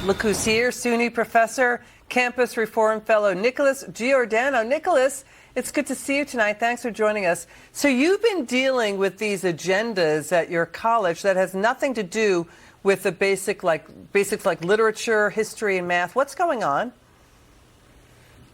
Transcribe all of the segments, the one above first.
Look who's here, SUNY professor, campus reform fellow, Nicholas Giordano. Nicholas, it's good to see you tonight. Thanks for joining us. So you've been dealing with these agendas at your college that has nothing to do with the basics like literature, history, and math. What's going on?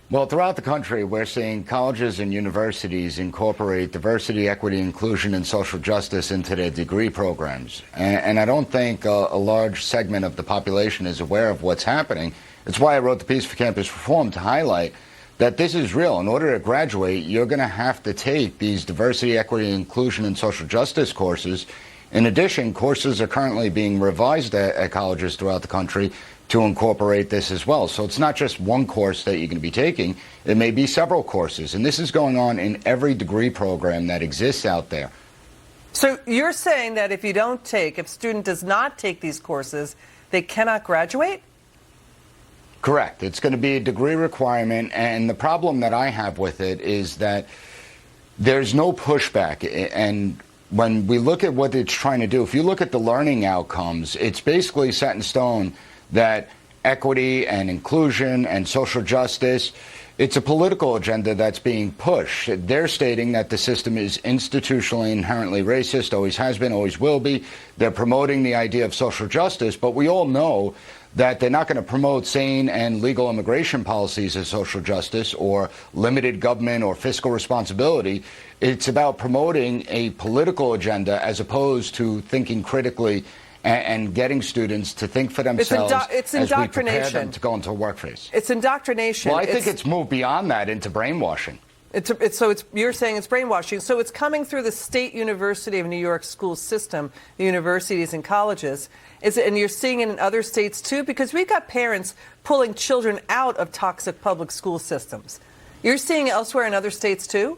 Well, throughout the country, we're seeing colleges and universities incorporate diversity, equity, inclusion, and social justice into their degree programs. And I don't think a large segment of the population is aware of what's happening. It's why I wrote the piece for Campus Reform, to highlight that this is real. In order to graduate, you're going to have to take these diversity, equity, inclusion, and social justice courses. In addition, courses are currently being revised at colleges throughout the country to incorporate this as well. So it's not just one course that you're going to be taking. It may be several courses. And this is going on in every degree program that exists out there. So you're saying that if a student does not take these courses, they cannot graduate? Correct. It's going to be a degree requirement. And the problem that I have with it is that there's no pushback. And when we look at what it's trying to do, if you look at the learning outcomes, it's basically set in stone that equity and inclusion and social justice, it's a political agenda that's being pushed. They're stating that the system is institutionally inherently racist, always has been, always will be. They're promoting the idea of social justice, but we all know that they're not going to promote sane and legal immigration policies as social justice or limited government or fiscal responsibility. It's about promoting a political agenda as opposed to thinking critically and getting students to think for themselves it's as we prepare them to go into a workplace. It's indoctrination. Well, I think it's moved beyond that into brainwashing. You're saying it's brainwashing. So it's coming through the State University of New York school system, the universities and colleges. And you're seeing it in other states too? Because we've got parents pulling children out of toxic public school systems. You're seeing it elsewhere in other states too?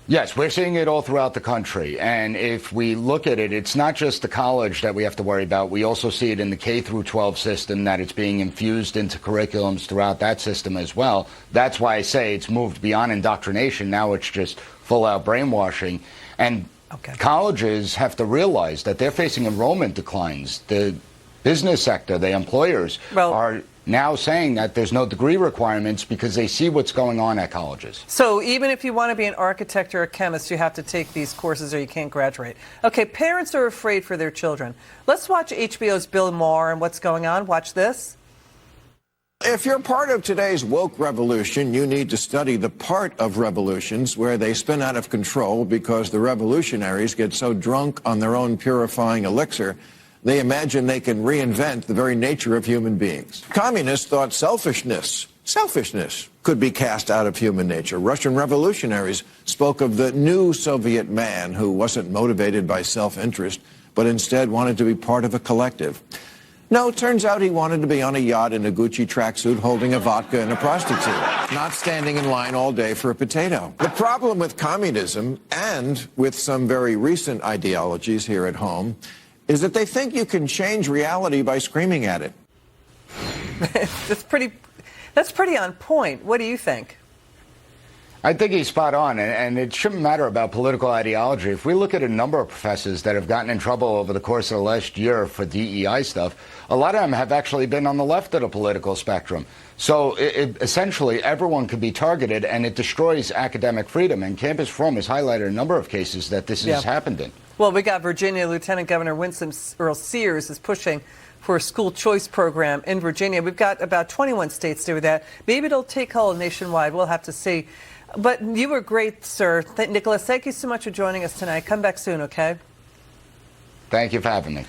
Yes, we're seeing it all throughout the country. And if we look at it, it's not just the college that we have to worry about. We also see it in the K through 12 system, that it's being infused into curriculums throughout that system as well. That's why I say it's moved beyond indoctrination. Now it's just full-out brainwashing. And colleges have to realize that they're facing enrollment declines. The business sector, the employers, are now saying that there's no degree requirements because they see what's going on at colleges. So even if you want to be an architect or a chemist, you have to take these courses or you can't graduate. Okay, parents are afraid for their children. Let's watch HBO's Bill Maher and what's going on. Watch this. If you're part of today's woke revolution, you need to study the part of revolutions where they spin out of control because the revolutionaries get so drunk on their own purifying elixir they imagine they can reinvent the very nature of human beings. Communists thought selfishness could be cast out of human nature. Russian revolutionaries spoke of the new Soviet man who wasn't motivated by self-interest, but instead wanted to be part of a collective. No, it turns out he wanted to be on a yacht in a Gucci tracksuit holding a vodka and a prostitute, not standing in line all day for a potato. The problem with communism, and with some very recent ideologies here at home, is that they think you can change reality by screaming at it. That's pretty on point. What do you think? I think he's spot on, and it shouldn't matter about political ideology. If we look at a number of professors that have gotten in trouble over the course of the last year for DEI stuff, a lot of them have actually been on the left of the political spectrum. So essentially everyone can be targeted, and it destroys academic freedom. And Campus Reform has highlighted a number of cases that this has happened in. Well, we got Virginia Lieutenant Governor Winsome Earl Sears is pushing for a school choice program in Virginia. We've got about 21 states do that. Maybe it'll take hold nationwide. We'll have to see. But you were great, sir. Nicholas, thank you so much for joining us tonight. Come back soon, okay? Thank you for having me.